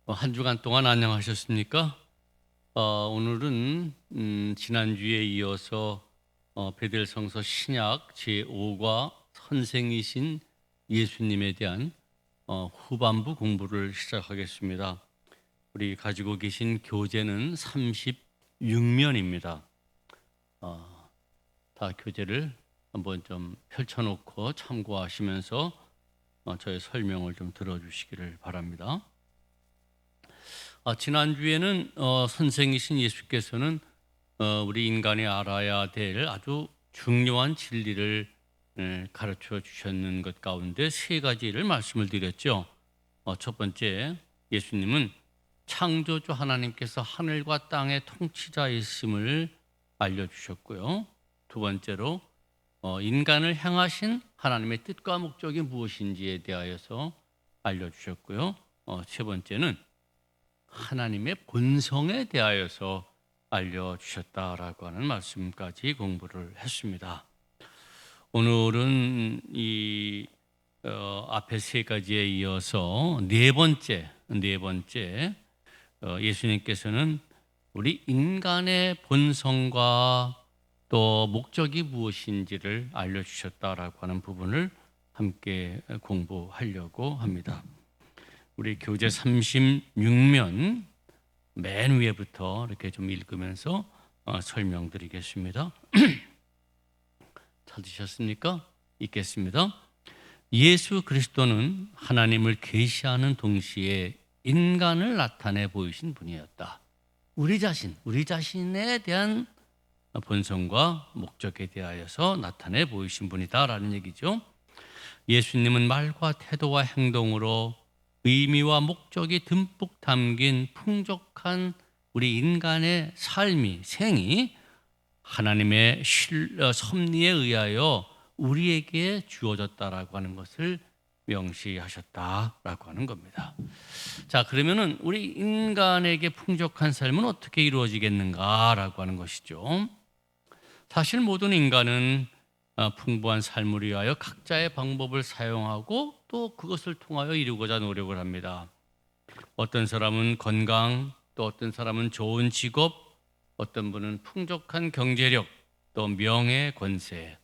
한 주간 동안 안녕하셨습니까? 오늘은 지난주에 이어서 베델성서 신약 제5과 선생이신 예수님에 대한 후반부 공부를 시작하겠습니다. 우리 가지고 계신 교재는 36면입니다. 다 교재를 한번 좀 펼쳐놓고 참고하시면서 저의 설명을 좀 들어주시기를 바랍니다. 지난주에는 선생이신 예수께서는 우리 인간이 알아야 될 아주 중요한 진리를 가르쳐 주셨는 것 가운데 세 가지를 말씀을 드렸죠. 첫 번째, 예수님은 창조주 하나님께서 하늘과 땅의 통치자이심을 알려주셨고요. 두 번째로 인간을 향하신 하나님의 뜻과 목적이 무엇인지에 대하여서 알려주셨고요. 세 번째는 하나님의 본성에 대하여서 알려주셨다라고 하는 말씀까지 공부를 했습니다. 오늘은 이 앞에 세 가지에 이어서 네 번째 예수님께서는 우리 인간의 본성과 또 목적이 무엇인지를 알려주셨다라고 하는 부분을 함께 공부하려고 합니다. 우리 교재 36면 맨 위에부터 이렇게 좀 읽으면서 설명드리겠습니다. 찾으셨습니까? 읽겠습니다. 예수 그리스도는 하나님을 계시하는 동시에 인간을 나타내 보이신 분이었다. 우리 자신에 대한 본성과 목적에 대하여서 나타내 보이신 분이다라는 얘기죠. 예수님은 말과 태도와 행동으로 의미와 목적이 듬뿍 담긴 풍족한 우리 인간의 생이 하나님의 섭리에 의하여 우리에게 주어졌다라고 하는 것을 명시하셨다라고 하는 겁니다. 자, 그러면은 우리 인간에게 풍족한 삶은 어떻게 이루어지겠는가라고 하는 것이죠. 사실 모든 인간은 풍부한 삶을 위하여 각자의 방법을 사용하고 또 그것을 통하여 이루고자 노력을 합니다. 어떤 사람은 건강, 또 어떤 사람은 좋은 직업, 어떤 분은 풍족한 경제력, 또 명예, 권세,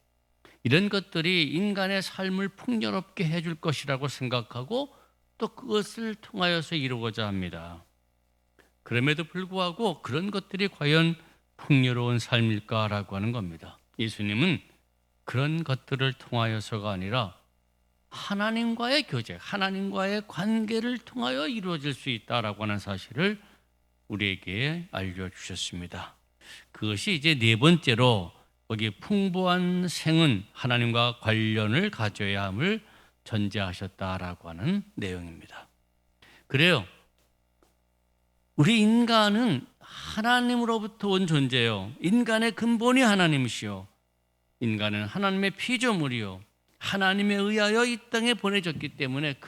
이런 것들이 인간의 삶을 풍요롭게 해줄 것이라고 생각하고 또 그것을 통하여서 이루고자 합니다. 그럼에도 불구하고 그런 것들이 과연 풍요로운 삶일까라고 하는 겁니다. 예수님은 그런 것들을 통하여서가 아니라 하나님과의 교제, 하나님과의 관계를 통하여 이루어질 수 있다라고 하는 사실을 우리에게 알려주셨습니다. 그것이 이제 네 번째로 거기 풍부한 생은 하나님과 관련을 가져야 함을 전제하셨다라고 하는 내용입니다. 그래요. 우리 인간은 하나님으로부터 온 존재요. 인간의 근본이 하나님이시요. 인간은 하나님의 피조물이요. 하나님에 의하여 이 땅에 보내졌기 때문에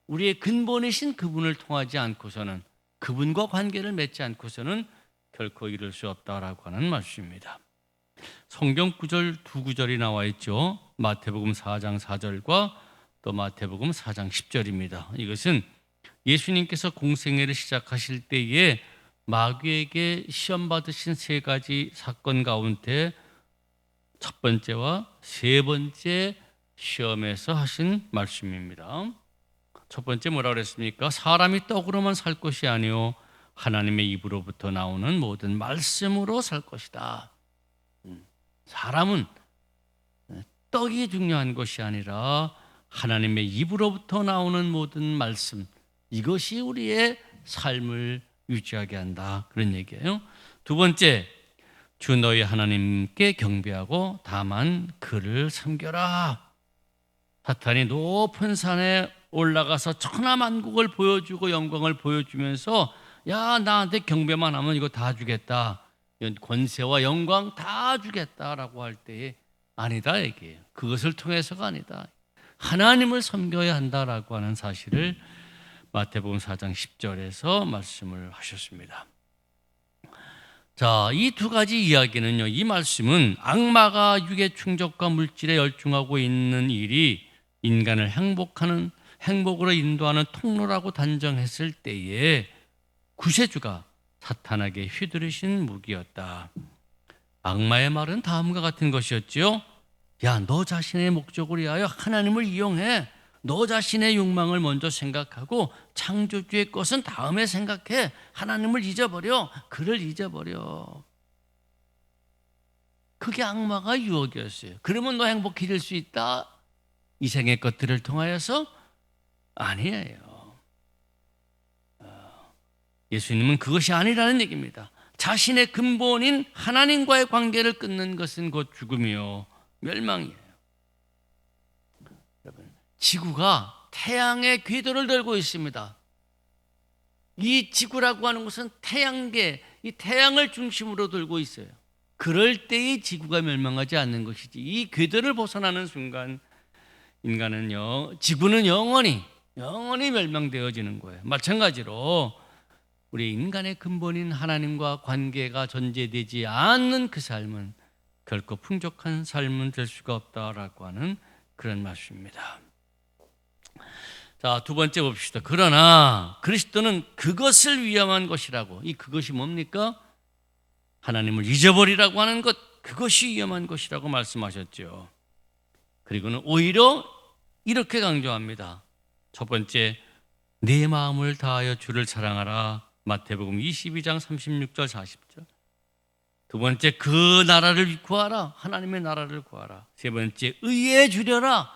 우리의 근본이신 그분을 통하지 않고서는, 그분과 관계를 맺지 않고서는 결코 이룰 수 없다라고 하는 말씀입니다. 성경 구절 두 구절이 나와 있죠. 마태복음 4장 4절과 또 마태복음 4장 10절입니다. 이것은 예수님께서 공생애를 시작하실 때에 마귀에게 시험 받으신 세 가지 사건 가운데 첫 번째와 세 번째 시험에서 하신 말씀입니다. 첫 번째 뭐라 그랬습니까? 사람이 떡으로만 살 것이 아니요 하나님의 입으로부터 나오는 모든 말씀으로 살 것이다. 사람은 떡이 중요한 것이 아니라 하나님의 입으로부터 나오는 모든 말씀, 이것이 우리의 삶을 유지하게 한다, 그런 얘기예요. 두 번째, 주 너희 하나님께 경배하고 다만 그를 섬겨라. 사탄이 높은 산에 올라가서 천하만국을 보여주고 영광을 보여주면서 야, 나한테 경배만 하면 이거 다 주겠다, 권세와 영광 다 주겠다라고 할 때에 아니다, 얘기해요. 그것을 통해서가 아니다. 하나님을 섬겨야 한다라고 하는 사실을 마태복음 4장 10절에서 말씀을 하셨습니다. 자, 이 두 가지 이야기는요, 이 말씀은 악마가 육의 충족과 물질에 열중하고 있는 일이 인간을 행복으로 인도하는 통로라고 단정했을 때에 구세주가 사탄에게 휘두르신 무기였다. 악마의 말은 다음과 같은 것이었지요. 야, 너 자신의 목적을 위하여 하나님을 이용해. 너 자신의 욕망을 먼저 생각하고 창조주의 것은 다음에 생각해. 하나님을 잊어버려. 그를 잊어버려. 그게 악마가 유혹이었어요. 그러면 너 행복해질 수 있다? 이 생의 것들을 통하여서? 아니에요. 예수님은 그것이 아니라는 얘기입니다. 자신의 근본인 하나님과의 관계를 끊는 것은 곧 죽음이요 멸망이에요. 여러분, 지구가 태양의 궤도를 들고 있습니다. 이 지구라고 하는 것은 태양계, 이 태양을 중심으로 들고 있어요. 그럴 때의 지구가 멸망하지 않는 것이지, 이 궤도를 벗어나는 순간 지구는 영원히 멸망되어지는 거예요. 마찬가지로 우리 인간의 근본인 하나님과 관계가 전제되지 않는 그 삶은 결코 풍족한 삶은 될 수가 없다라고 하는 그런 말씀입니다. 자, 두 번째 봅시다. 그러나 그리스도는 그것을 위험한 것이라고, 이 그것이 뭡니까? 하나님을 잊어버리라고 하는 것, 그것이 위험한 것이라고 말씀하셨죠. 그리고는 오히려 이렇게 강조합니다. 첫 번째, 내 마음을 다하여 주를 사랑하라. 마태복음 22장 36절 40절. 두 번째, 그 나라를 구하라. 하나님의 나라를 구하라. 세 번째, 의에 주려라.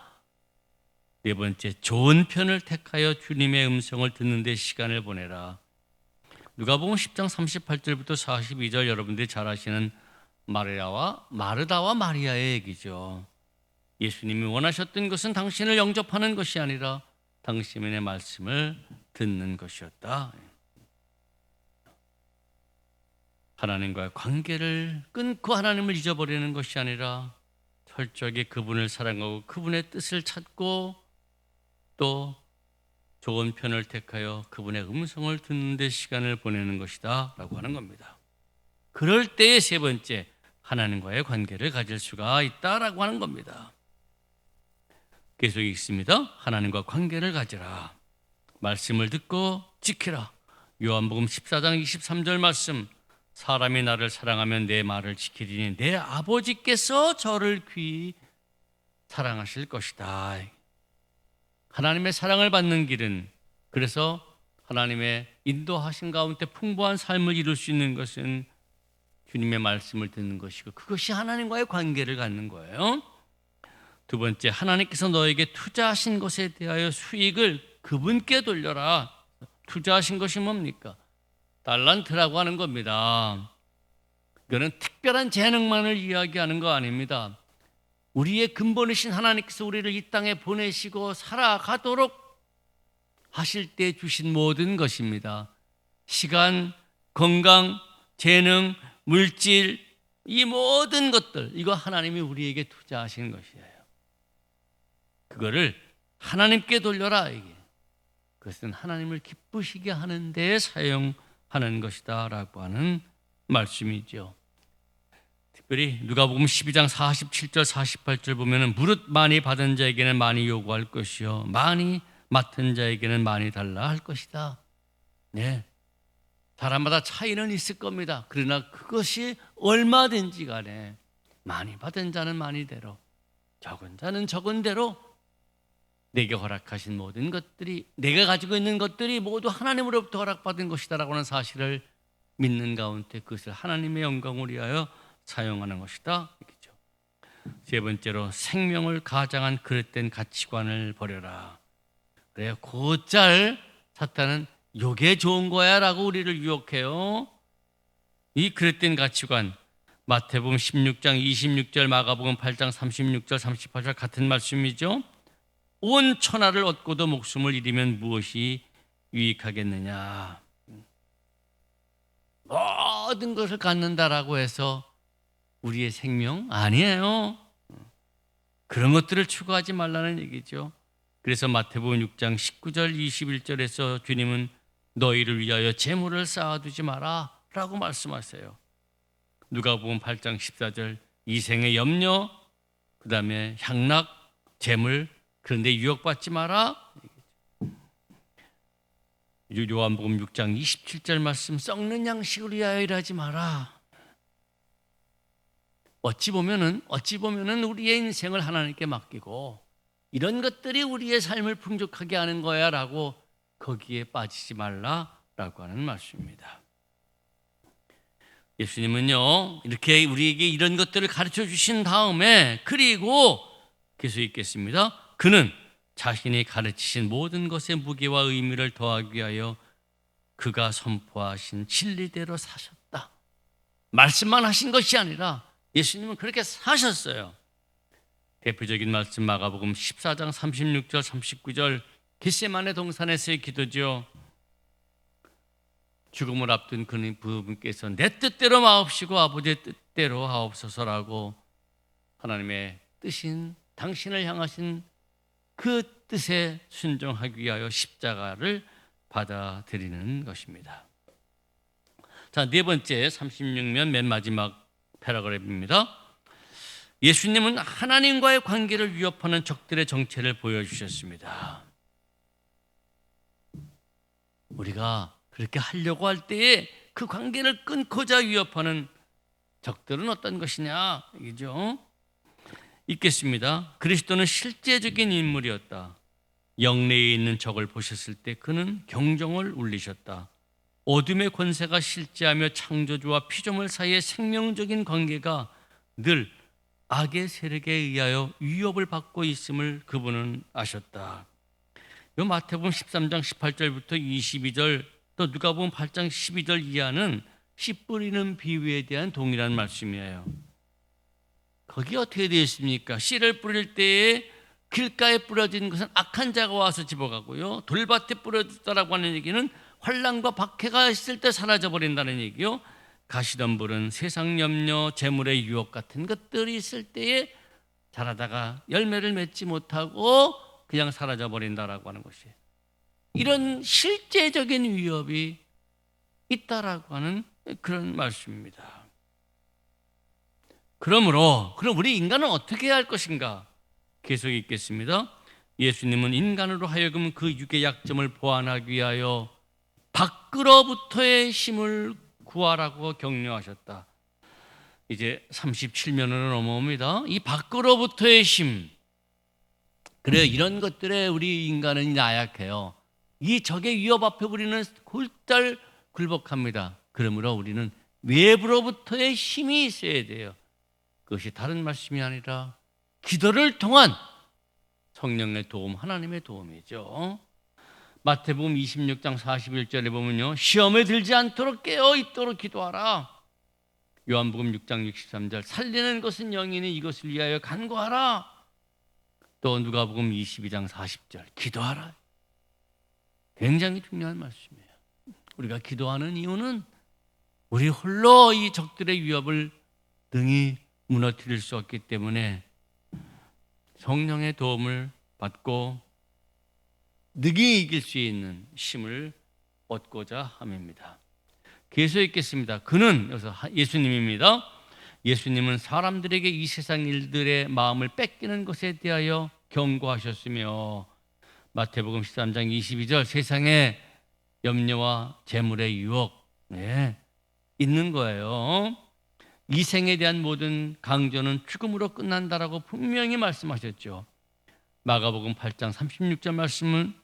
네 번째, 좋은 편을 택하여 주님의 음성을 듣는 데 시간을 보내라. 누가복음 10장 38절부터 42절, 여러분들이 잘 아시는 마르다와 마리아의 얘기죠. 예수님이 원하셨던 것은 당신을 영접하는 것이 아니라 당신의 말씀을 듣는 것이었다. 하나님과의 관계를 끊고 하나님을 잊어버리는 것이 아니라 철저하게 그분을 사랑하고 그분의 뜻을 찾고 또 좋은 편을 택하여 그분의 음성을 듣는 데 시간을 보내는 것이다 라고 하는 겁니다. 그럴 때의 세 번째, 하나님과의 관계를 가질 수가 있다라고 하는 겁니다. 계속 읽습니다. 하나님과 관계를 가지라. 말씀을 듣고 지키라. 요한복음 14장 23절 말씀, 사람이 나를 사랑하면 내 말을 지키리니 내 아버지께서 저를 귀히 사랑하실 것이다. 하나님의 사랑을 받는 길은, 그래서 하나님의 인도하신 가운데 풍부한 삶을 이룰 수 있는 것은 주님의 말씀을 듣는 것이고, 그것이 하나님과의 관계를 갖는 거예요. 두 번째, 하나님께서 너에게 투자하신 것에 대하여 수익을 그분께 돌려라. 투자하신 것이 뭡니까? 달란트라고 하는 겁니다. 이거는 특별한 재능만을 이야기하는 거 아닙니다. 우리의 근본이신 하나님께서 우리를 이 땅에 보내시고 살아가도록 하실 때 주신 모든 것입니다. 시간, 건강, 재능, 물질, 이 모든 것들, 이거 하나님이 우리에게 투자하신 것이에요. 그거를 하나님께 돌려라. 이게 그것은 하나님을 기쁘시게 하는 데에 사용하는 것이다 라고 하는 말씀이죠. 특별히 누가복음 12장 47절 48절 보면은 무릇 많이 받은 자에게는 많이 요구할 것이요 많이 맡은 자에게는 많이 달라 할 것이다. 네, 사람마다 차이는 있을 겁니다. 그러나 그것이 얼마든지 간에 많이 받은 자는 많이대로, 적은 자는 적은 대로 내게 허락하신 모든 것들이, 내가 가지고 있는 것들이 모두 하나님으로부터 허락받은 것이다라고 하는 사실을 믿는 가운데 그것을 하나님의 영광을 위하여 사용하는 것이다. 이겠죠. 세 번째로, 생명을 가장한 그릇된 가치관을 버려라. 그래요. 곧잘 사탄은 요게 좋은 거야 라고 우리를 유혹해요. 이 그릇된 가치관, 마태복음 16장 26절, 마가복음 8장 36절 38절 같은 말씀이죠. 온 천하를 얻고도 목숨을 잃으면 무엇이 유익하겠느냐. 모든 것을 갖는다라고 해서 우리의 생명? 아니에요. 그런 것들을 추구하지 말라는 얘기죠. 그래서 마태복음 6장 19절 21절에서 주님은 너희를 위하여 재물을 쌓아두지 마라 라고 말씀하세요. 누가복음 8장 14절 이생의 염려, 그 다음에 향락, 재물, 그런데 유혹받지 마라. 요한복음 6장 27절 말씀, 썩는 양식을 위하여 일하지 마라. 어찌 보면은 우리의 인생을 하나님께 맡기고 이런 것들이 우리의 삶을 풍족하게 하는 거야라고 거기에 빠지지 말라라고 하는 말씀입니다. 예수님은요, 이렇게 우리에게 이런 것들을 가르쳐 주신 다음에, 그리고 계속 읽겠습니다. 그는 자신이 가르치신 모든 것의 무게와 의미를 더하기 위하여 그가 선포하신 진리대로 사셨다. 말씀만 하신 것이 아니라 예수님은 그렇게 사셨어요. 대표적인 말씀 마가복음 14장 36절 39절, 겟세마네 동산에서의 기도죠. 죽음을 앞둔 그분께서 내 뜻대로 마옵시고 아버지의 뜻대로 하옵소서라고 하나님의 뜻인 당신을 향하신 그 뜻에 순종하기 위하여 십자가를 받아들이는 것입니다. 자, 네 번째 36면 맨 마지막 패러그래프입니다. 예수님은 하나님과의 관계를 위협하는 적들의 정체를 보여주셨습니다. 우리가 그렇게 하려고 할 때에 그 관계를 끊고자 위협하는 적들은 어떤 것이냐 이죠. 읽겠습니다. 그리스도는 실제적인 인물이었다. 영내에 있는 적을 보셨을 때 그는 경종을 울리셨다. 어둠의 권세가 실제하며 창조주와 피조물 사이의 생명적인 관계가 늘 악의 세력에 의하여 위협을 받고 있음을 그분은 아셨다. 요 마태복음 13장 18절부터 22절, 또 누가복음 8장 12절 이하는 씨 뿌리는 비유에 대한 동일한 말씀이에요. 거기 어떻게 되어 있습니까? 씨를 뿌릴 때에 길가에 뿌려진 것은 악한 자가 와서 집어가고요, 돌밭에 뿌려졌다라고 하는 얘기는 환난과 박해가 있을 때 사라져버린다는 얘기요, 가시덤불은 세상 염려, 재물의 유혹 같은 것들이 있을 때에 자라다가 열매를 맺지 못하고 그냥 사라져버린다라고 하는 것이에요. 이런 실제적인 위협이 있다라고 하는 그런 말씀입니다. 그럼 우리 인간은 어떻게 해야 할 것인가? 계속 읽겠습니다. 예수님은 인간으로 하여금 그 육의 약점을 보완하기 위하여 밖으로부터의 힘을 구하라고 격려하셨다. 이제 37면으로 넘어옵니다. 이 밖으로부터의 힘. 그래요. 이런 것들에 우리 인간은 나약해요. 이 적의 위협 앞에 우리는 굴달 굴복합니다. 그러므로 우리는 외부로부터의 힘이 있어야 돼요. 그것이 다른 말씀이 아니라 기도를 통한 성령의 도움, 하나님의 도움이죠. 마태복음 26장 41절에 보면요, 시험에 들지 않도록 깨어 있도록 기도하라. 요한복음 6장 63절, 살리는 것은 영이니 이것을 위하여 간구하라. 또 누가복음 22장 40절, 기도하라. 굉장히 중요한 말씀이에요. 우리가 기도하는 이유는 우리 홀로 이 적들의 위협을 능히 무너뜨릴 수 없기 때문에 성령의 도움을 받고 능히 이길 수 있는 힘을 얻고자 함입니다. 계속 읽겠습니다. 그는, 여기서 예수님입니다. 예수님은 사람들에게 이 세상 일들의 마음을 뺏기는 것에 대하여 경고하셨으며, 마태복음 13장 22절, 세상의 염려와 재물의 유혹 있는 거예요. 이 생에 대한 모든 강조는 죽음으로 끝난다라고 분명히 말씀하셨죠. 마가복음 8장 36절 말씀은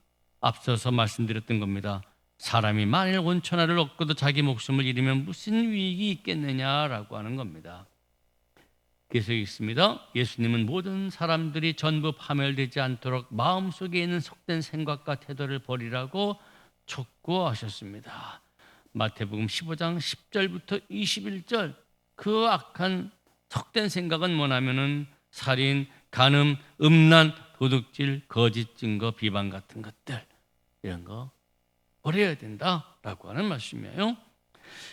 앞서서 말씀드렸던 겁니다. 사람이 만일 온천하를 얻고도 자기 목숨을 잃으면 무슨 유익이 있겠느냐라고 하는 겁니다. 계속 있습니다. 예수님은 모든 사람들이 전부 파멸되지 않도록 마음속에 있는 속된 생각과 태도를 버리라고 촉구하셨습니다. 마태복음 15장 10절부터 21절, 그 악한 속된 생각은 뭐냐면은 살인, 간음, 음란, 도둑질, 거짓 증거, 비방 같은 것들, 이런 거 버려야 된다라고 하는 말씀이에요.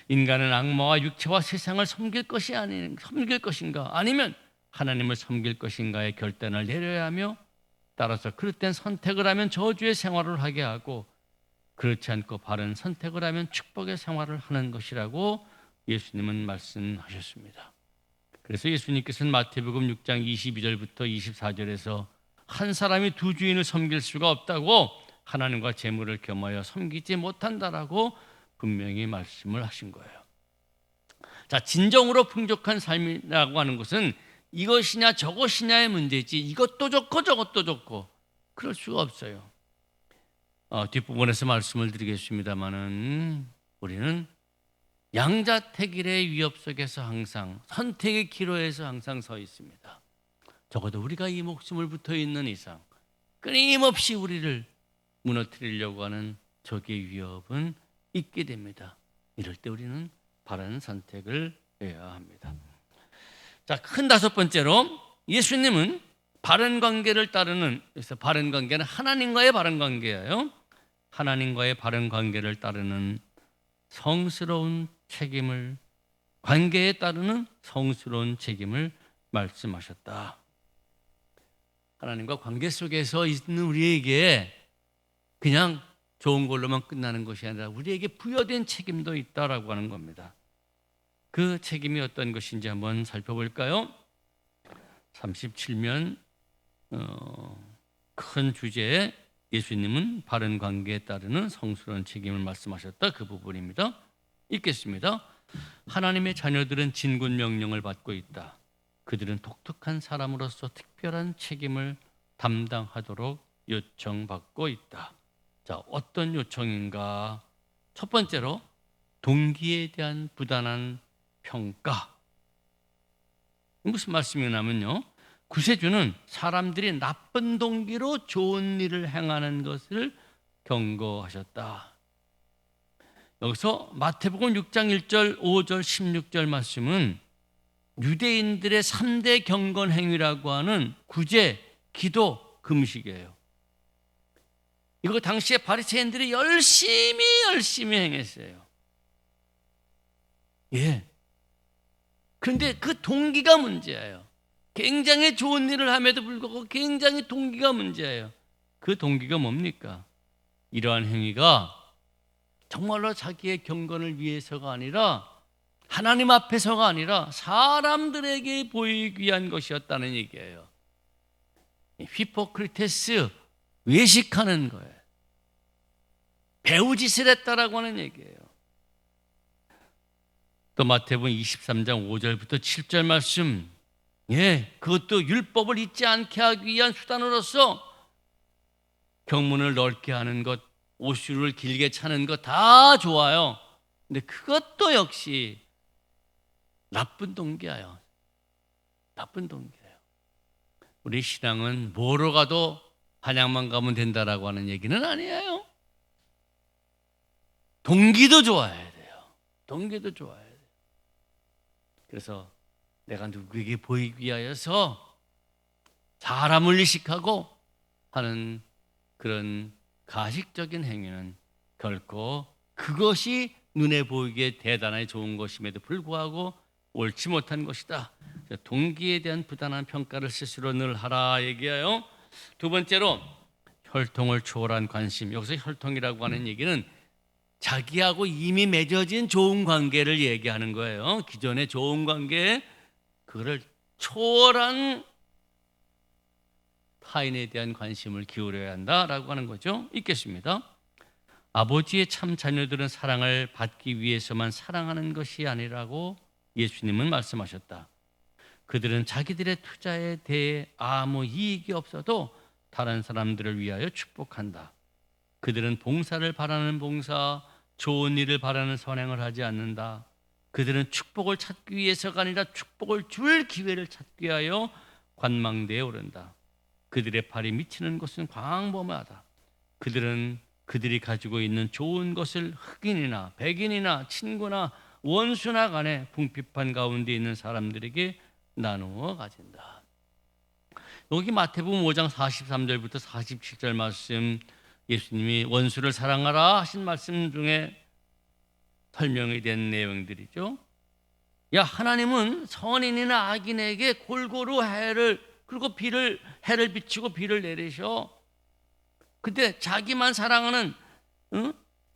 인간은 악마와 육체와 세상을 섬길 것인가, 아니면 하나님을 섬길 것인가의 결단을 내려야 하며, 따라서 그릇된 선택을 하면 저주의 생활을 하게 하고, 그렇지 않고 바른 선택을 하면 축복의 생활을 하는 것이라고 예수님은 말씀하셨습니다. 그래서 예수님께서는 마태복음 6장 22절부터 24절에서 한 사람이 두 주인을 섬길 수가 없다고 하나님과 재물을 겸하여 섬기지 못한다라고 분명히 말씀을 하신 거예요. 자, 진정으로 풍족한 삶이라고 하는 것은 이것이냐 저것이냐의 문제지 이것도 좋고 저것도 좋고 그럴 수가 없어요. 뒷부분에서 말씀을 드리겠습니다마는 우리는 양자택일의 위협 속에서 항상 선택의 기로에서 항상 서 있습니다. 적어도 우리가 이 목숨을 붙어 있는 이상 끊임없이 우리를 무너뜨리려고 하는 적의 위협은 있게 됩니다. 이럴 때 우리는 바른 선택을 해야 합니다. 자, 큰 다섯 번째로 예수님은 바른 관계를 따르는, 그래서 바른 관계는 하나님과의 바른 관계예요. 하나님과의 바른 관계를 따르는 성스러운 책임을, 관계에 따르는 성스러운 책임을 말씀하셨다. 하나님과 관계 속에서 있는 우리에게 그냥 좋은 걸로만 끝나는 것이 아니라 우리에게 부여된 책임도 있다라고 하는 겁니다. 그 책임이 어떤 것인지 한번 살펴볼까요? 37면 큰 주제에 예수님은 바른 관계에 따르는 성스러운 책임을 말씀하셨다. 그 부분입니다. 읽겠습니다. 하나님의 자녀들은 진군 명령을 받고 있다. 그들은 독특한 사람으로서 특별한 책임을 담당하도록 요청받고 있다. 자, 어떤 요청인가? 첫 번째로 동기에 대한 부단한 평가. 무슨 말씀이냐면요, 구세주는 사람들이 나쁜 동기로 좋은 일을 행하는 것을 경고하셨다. 여기서 마태복음 6장 1절, 5절, 16절 말씀은 유대인들의 3대 경건 행위라고 하는 구제, 기도, 금식이에요. 이거 당시에 바리새인들이 열심히 행했어요. 예. 그런데 그 동기가 문제예요. 굉장히 좋은 일을 함에도 불구하고 굉장히 동기가 문제예요. 그 동기가 뭡니까? 이러한 행위가 정말로 자기의 경건을 위해서가 아니라 하나님 앞에서가 아니라 사람들에게 보이기 위한 것이었다는 얘기예요. 히포크리테스, 외식하는 거예요. 배우짓을 했다라고 하는 얘기예요. 또 마태복음 23장 5절부터 7절 말씀, 그것도 율법을 잊지 않게 하기 위한 수단으로서 경문을 넓게 하는 것, 옷줄을 길게 차는 것 다 좋아요. 근데 그것도 역시 나쁜 동기예요. 나쁜 동기예요. 우리 신앙은 뭐로 가도 한양만 가면 된다라고 하는 얘기는 아니에요. 동기도 좋아야 돼요. 동기도 좋아야 돼요. 그래서 내가 누구에게 보이기 위하여서 사람을 의식하고 하는 그런 가식적인 행위는 결코 그것이 눈에 보이기에 대단하게 좋은 것임에도 불구하고 옳지 못한 것이다. 동기에 대한 부단한 평가를 스스로 늘 하라 얘기해요. 두 번째로 혈통을 초월한 관심. 여기서 혈통이라고 하는 얘기는 자기하고 이미 맺어진 좋은 관계를 얘기하는 거예요. 기존의 좋은 관계, 그거를 초월한 타인에 대한 관심을 기울여야 한다라고 하는 거죠. 읽겠습니다. 아버지의 참 자녀들은 사랑을 받기 위해서만 사랑하는 것이 아니라고 예수님은 말씀하셨다. 그들은 자기들의 투자에 대해 아무 이익이 없어도 다른 사람들을 위하여 축복한다. 그들은 봉사를 바라는 봉사, 좋은 일을 바라는 선행을 하지 않는다. 그들은 축복을 찾기 위해서가 아니라 축복을 줄 기회를 찾기 위하여 관망대에 오른다. 그들의 팔이 미치는 것은 광범하다. 그들은 그들이 가지고 있는 좋은 것을 흑인이나 백인이나 친구나 원수나 간에 궁핍한 가운데 있는 사람들에게 나누어 가진다. 여기 마태복음 5장 43절부터 47절 말씀, 예수님이 원수를 사랑하라 하신 말씀 중에 설명이 된 내용들이죠. 하나님은 선인이나 악인에게 골고루 해를 비치고 비를 내리셔. 근데 자기만 사랑하는,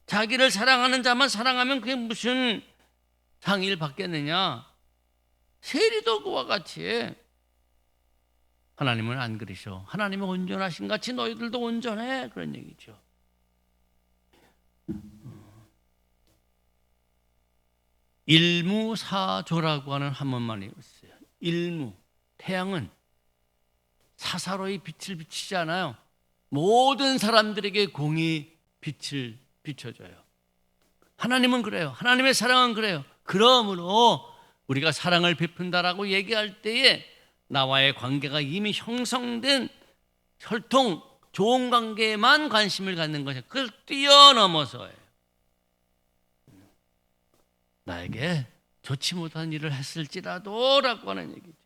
자기를 사랑하는 자만 사랑하면 그게 무슨 상의를 받겠느냐? 세리도 그와 같이 해. 하나님은 안 그러셔. 하나님은 온전하신 같이 너희들도 온전해. 그런 얘기죠. 일무사조라고 하는 한문만이 있어요. 일무, 태양은 사사로이 빛을 비치지 않아요. 모든 사람들에게 공히 빛을 비춰줘요. 하나님은 그래요. 하나님의 사랑은 그래요. 그러므로 우리가 사랑을 베푼다라고 얘기할 때에 나와의 관계가 이미 형성된 혈통, 좋은 관계에만 관심을 갖는 것이 그걸 뛰어넘어서예요. 나에게 좋지 못한 일을 했을지라도라고 하는 얘기죠.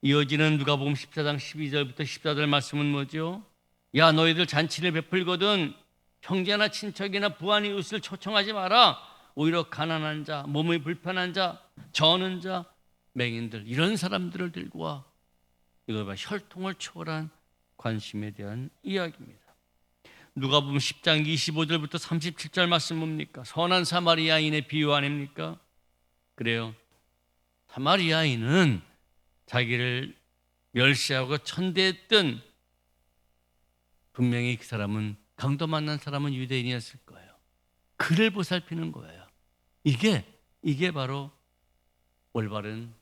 이어지는 누가복음 14장 12절부터 14절 말씀은 뭐죠? 야, 너희들 잔치를 베풀거든 형제나 친척이나 부한 이웃을 초청하지 마라. 오히려 가난한 자, 몸이 불편한 자, 저는 자, 맹인들 이런 사람들을 들고 와. 이거 봐, 혈통을 초월한 관심에 대한 이야기입니다. 누가복음 10장 25절부터 37절 말씀 뭡니까? 선한 사마리아인의 비유 아닙니까? 그래요. 사마리아인은 자기를 멸시하고 천대했던, 분명히 그 사람은 강도 만난 사람은 유대인이었을 거예요. 그를 보살피는 거예요. 이게 바로 올바른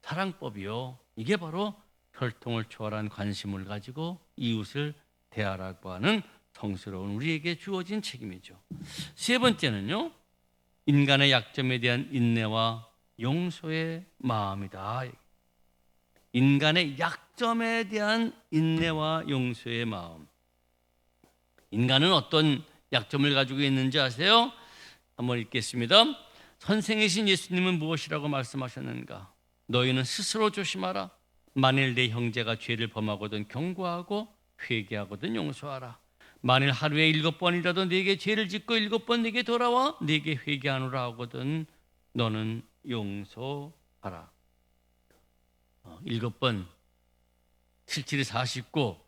사랑법이요. 이게 바로 혈통을 초월한 관심을 가지고 이웃을 대하라고 하는 성스러운 우리에게 주어진 책임이죠. 세 번째는요, 인간의 약점에 대한 인내와 용서의 마음이다. 인간의 약점에 대한 인내와 용서의 마음. 인간은 어떤 약점을 가지고 있는지 아세요? 한번 읽겠습니다. 선생이신 예수님은 무엇이라고 말씀하셨는가? 너희는 스스로 조심하라. 만일 내 형제가 죄를 범하거든 경고하고 회개하거든 용서하라. 만일 하루에 7번이라도 네게 죄를 짓고 7번 네게 돌아와 네게 회개하노라 하거든 너는 용서하라. 7번 7, 7이 49,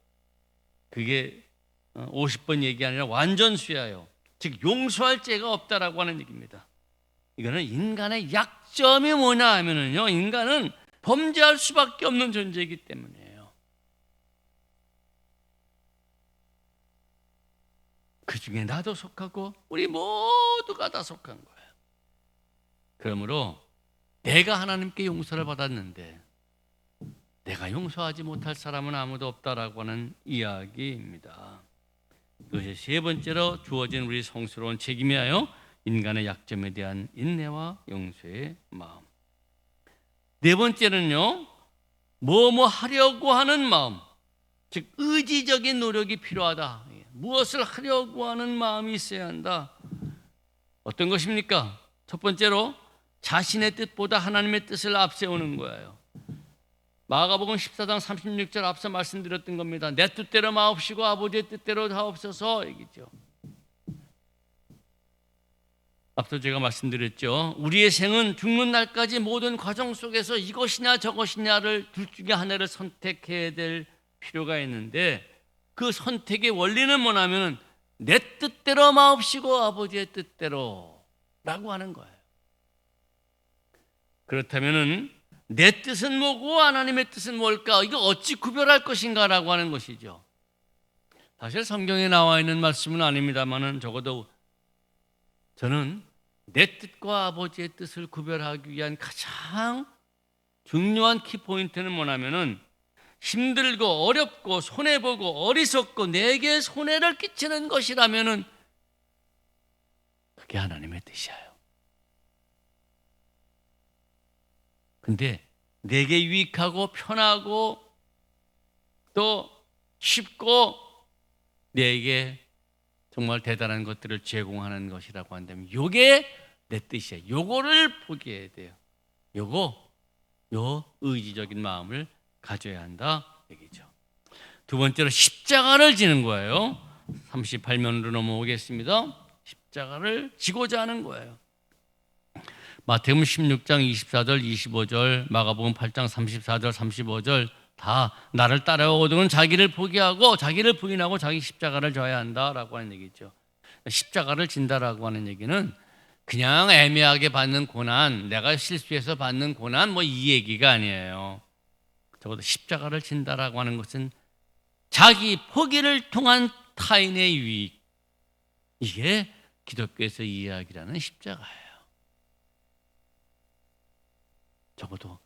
그게 50번 얘기 아니라 완전 수야요. 즉 용서할 죄가 없다라고 하는 얘기입니다. 이거는 인간의 약점이 뭐냐 하면은요, 인간은 범죄할 수밖에 없는 존재이기 때문이에요. 그 중에 나도 속하고 우리 모두가 다 속한 거예요. 그러므로 내가 하나님께 용서를 받았는데 내가 용서하지 못할 사람은 아무도 없다라고 하는 이야기입니다. 이것이 세 번째로 주어진 우리 성스러운 책임이에요. 인간의 약점에 대한 인내와 용서의 마음. 네 번째는요, 뭐뭐 하려고 하는 마음, 즉 의지적인 노력이 필요하다. 무엇을 하려고 하는 마음이 있어야 한다. 어떤 것입니까? 첫 번째로 자신의 뜻보다 하나님의 뜻을 앞세우는 거예요. 마가복음 14장 36절 앞서 말씀드렸던 겁니다. 내 뜻대로 마옵시고 아버지의 뜻대로 하옵소서 얘기죠. 앞서 제가 말씀드렸죠. 우리의 생은 죽는 날까지 모든 과정 속에서 이것이냐 저것이냐를 둘 중에 하나를 선택해야 될 필요가 있는데, 그 선택의 원리는 뭐냐면 내 뜻대로 마옵시고 아버지의 뜻대로 라고 하는 거예요. 그렇다면 내 뜻은 뭐고 하나님의 뜻은 뭘까? 이거 어찌 구별할 것인가 라고 하는 것이죠. 사실 성경에 나와 있는 말씀은 아닙니다만 적어도 저는 내 뜻과 아버지의 뜻을 구별하기 위한 가장 중요한 키포인트는 뭐냐면은 힘들고 어렵고 손해보고 어리석고 내게 손해를 끼치는 것이라면은 그게 하나님의 뜻이에요. 근데 내게 유익하고 편하고 또 쉽고 내게 정말 대단한 것들을 제공하는 것이라고 한다면 이게 내 뜻이에요. 요거를 포기해야 돼요. 요 의지적인 마음을 가져야 한다 얘기죠. 두 번째로 십자가를 지는 거예요. 38면으로 넘어오겠습니다. 십자가를 지고자 하는 거예요. 마태복음 16장 24절 25절, 마가복음 8장 34절 35절 다 나를 따라오거든 자기를 포기하고 자기를 부인하고 자기 십자가를 져야 한다라고 하는 얘기죠. 십자가를 진다라고 하는 얘기는 그냥 애매하게 받는 고난, 내가 실수해서 받는 고난 뭐 이 얘기가 아니에요. 적어도 십자가를 진다라고 하는 것은 자기 포기를 통한 타인의 유익, 이게 기독교에서 이야기라는 십자가예요. 적어도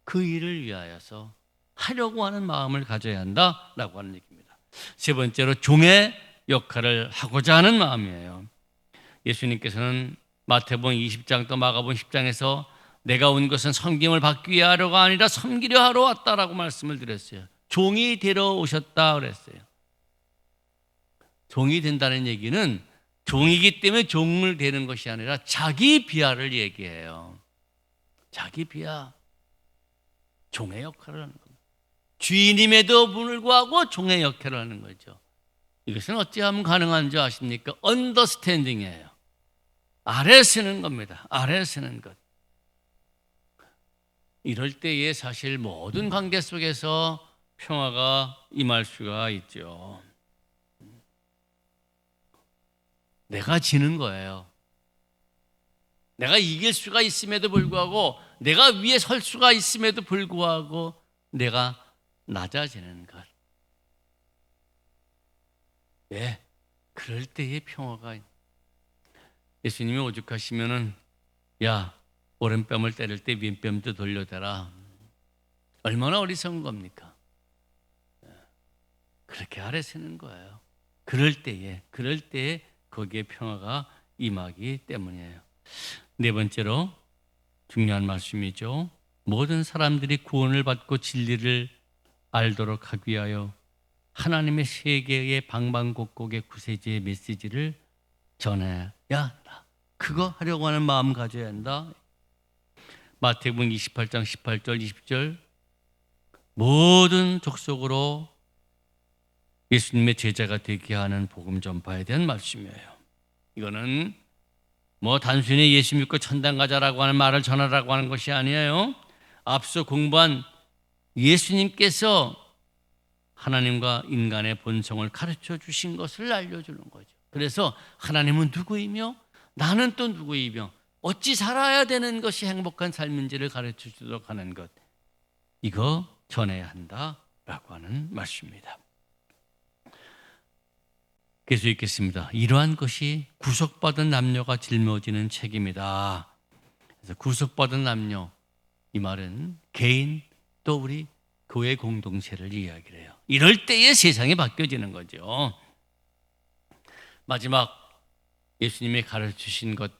그 일을 위하여서 하려고 하는 마음을 가져야 한다라고 하는 얘기입니다. 세 번째로 종의 역할을 하고자 하는 마음이에요. 예수님께서는 마태복음 20장 또 마가복음 10장에서 내가 온 것은 섬김을 받기 위하여가 아니라 섬기려 하러 왔다라고 말씀을 드렸어요. 종이 되러 오셨다 그랬어요. 종이 된다는 얘기는 종이기 때문에 종을 되는 것이 아니라 자기 비하를 얘기해요. 자기 비하. 종의 역할을 하는 겁니다. 주인임에도 불구하고 종의 역할을 하는 거죠. 이것은 어찌하면 가능한 줄 아십니까? 언더스탠딩이에요. 아래 쓰는 겁니다. 아래 쓰는 것. 이럴 때에 사실 모든 관계 속에서 평화가 임할 수가 있죠. 내가 지는 거예요. 내가 이길 수가 있음에도 불구하고, 내가 위에 설 수가 있음에도 불구하고 내가 낮아지는 것. 예, 그럴 때의 평화가. 예수님이 오죽하시면은 야, 오른뺨을 때릴 때 왼뺨도 돌려대라. 얼마나 어리석은 겁니까? 그렇게 아래 쓰는 거예요. 그럴 때에 거기에 평화가 임하기 때문이에요. 네 번째로 중요한 말씀이죠. 모든 사람들이 구원을 받고 진리를 알도록 하기 위하여 하나님의 세계의 방방곡곡의 구세주의 메시지를 전해야 한다. 그거 하려고 하는 마음 가져야 한다. 마태복음 28장 18절 20절 모든 족속으로 예수님의 제자가 되게 하는 복음 전파에 대한 말씀이에요. 이거는 뭐 단순히 예수 믿고 천당 가자라고 하는 말을 전하라고 하는 것이 아니에요. 앞서 공부한 예수님께서 하나님과 인간의 본성을 가르쳐 주신 것을 알려주는 거죠. 그래서 하나님은 누구이며 나는 또 누구이며 어찌 살아야 되는 것이 행복한 삶인지를 가르쳐 주도록 하는 것, 이거 전해야 한다라고 하는 말씀입니다. 계속 읽겠습니다. 이러한 것이 구속받은 남녀가 짊어지는 책임이다. 그래서 구속받은 남녀, 이 말은 개인 또 우리 교회 공동체를 이야기를 해요. 이럴 때에 세상이 바뀌어지는 거죠. 마지막 예수님이 가르치신 것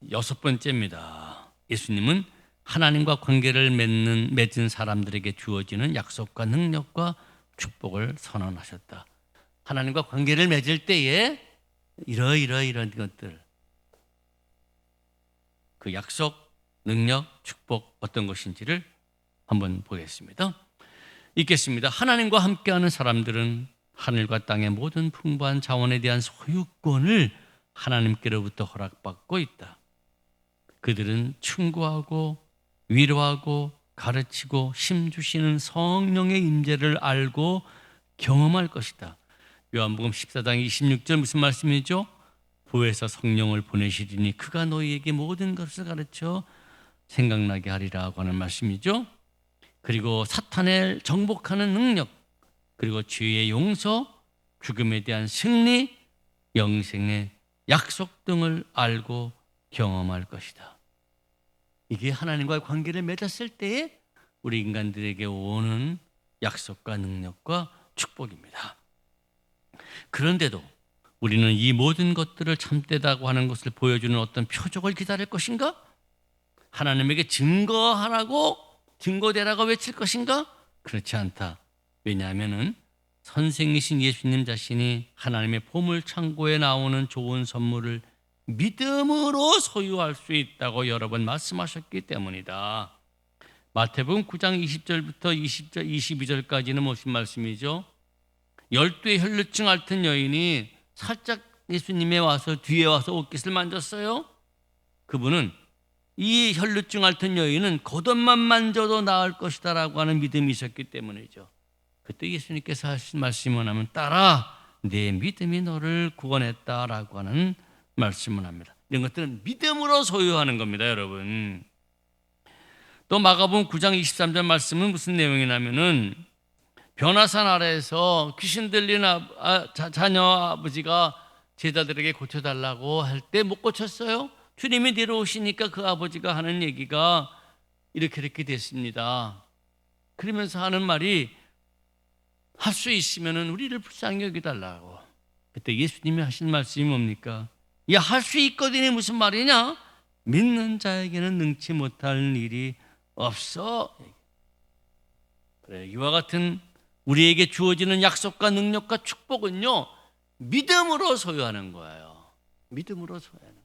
6번째입니다. 예수님은 하나님과 관계를 맺은 사람들에게 주어지는 약속과 능력과 축복을 선언하셨다. 하나님과 관계를 맺을 때에 이런 것들, 그 약속, 능력, 축복 어떤 것인지를 한번 보겠습니다. 읽겠습니다. 하나님과 함께하는 사람들은 하늘과 땅의 모든 풍부한 자원에 대한 소유권을 하나님께로부터 허락받고 있다. 그들은 충고하고 위로하고 가르치고 힘주시는 성령의 임재를 알고 경험할 것이다. 요한복음 14장 26절 무슨 말씀이죠? 보혜사 성령을 보내시리니 그가 너희에게 모든 것을 가르쳐 생각나게 하리라고 하는 말씀이죠. 그리고 사탄을 정복하는 능력, 그리고 죄의 용서, 죽음에 대한 승리, 영생의 약속 등을 알고 경험할 것이다. 이게 하나님과의 관계를 맺었을 때에 우리 인간들에게 오는 약속과 능력과 축복입니다. 그런데도 우리는 이 모든 것들을 참되다고 하는 것을 보여주는 어떤 표적을 기다릴 것인가? 하나님에게 증거되라고 외칠 것인가? 그렇지 않다. 왜냐하면 선생이신 예수님 자신이 하나님의 보물 창고에 나오는 좋은 선물을 믿음으로 소유할 수 있다고 여러 번 말씀하셨기 때문이다. 마태복음 9장 20절부터 22절까지는 무슨 말씀이죠? 12의 혈루증 앓던 여인이 살짝 예수님에 와서 뒤에 와서 옷깃을 만졌어요. 그분은 이 혈루증 앓던 여인은 겉옷만 만져도 나을 것이다 라고 하는 믿음이 있었기 때문이죠. 그때 예수님께서 하신 말씀을 하면 따라 내 믿음이 너를 구원했다라고 하는 말씀을 합니다. 이런 것들은 믿음으로 소유하는 겁니다, 여러분. 또 마가복음 9장 23절 말씀은 무슨 내용이냐면은 변화산 아래에서 귀신 들린 자녀 아버지가 제자들에게 고쳐달라고 할 때 못 고쳤어요. 주님이 내려오시니까 그 아버지가 하는 얘기가 이렇게 됐습니다. 그러면서 하는 말이 할 수 있으면 우리를 불쌍히 여겨달라고. 그때 예수님이 하신 말씀이 뭡니까? 야, 할 수 있거든이 무슨 말이냐? 믿는 자에게는 능치 못할 일이 없어. 그래, 이와 같은 우리에게 주어지는 약속과 능력과 축복은요, 믿음으로 소유하는 거예요. 믿음으로 소유하는 거예요.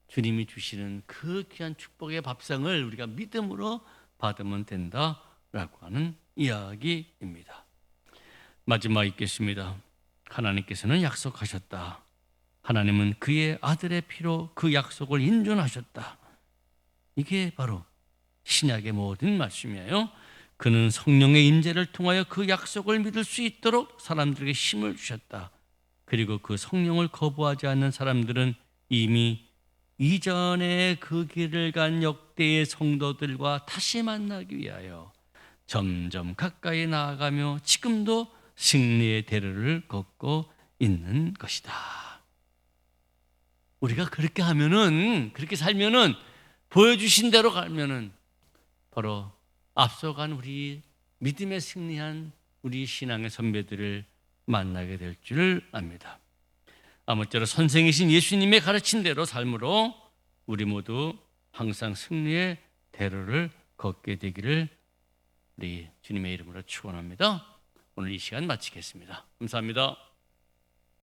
주님이 주시는 그 귀한 축복의 밥상을 우리가 믿음으로 받으면 된다라고 하는 이야기입니다. 마지막 읽겠습니다. 하나님께서는 약속하셨다. 하나님은 그의 아들의 피로 그 약속을 인존하셨다. 이게 바로 신약의 모든 말씀이에요. 그는 성령의 임재를 통하여 그 약속을 믿을 수 있도록 사람들에게 힘을 주셨다. 그리고 그 성령을 거부하지 않는 사람들은 이미 이전에 그 길을 간 역대의 성도들과 다시 만나기 위하여 점점 가까이 나아가며 지금도 승리의 대로를 걷고 있는 것이다. 우리가 그렇게 하면은, 그렇게 살면은, 보여주신 대로 가면은 바로 앞서간 우리 믿음에 승리한 우리 신앙의 선배들을 만나게 될 줄 압니다. 아무쪼록 선생이신 예수님의 가르친 대로 삶으로 우리 모두 항상 승리의 대로를 걷게 되기를 우리 주님의 이름으로 축원합니다. 오늘 이 시간 마치겠습니다. 감사합니다.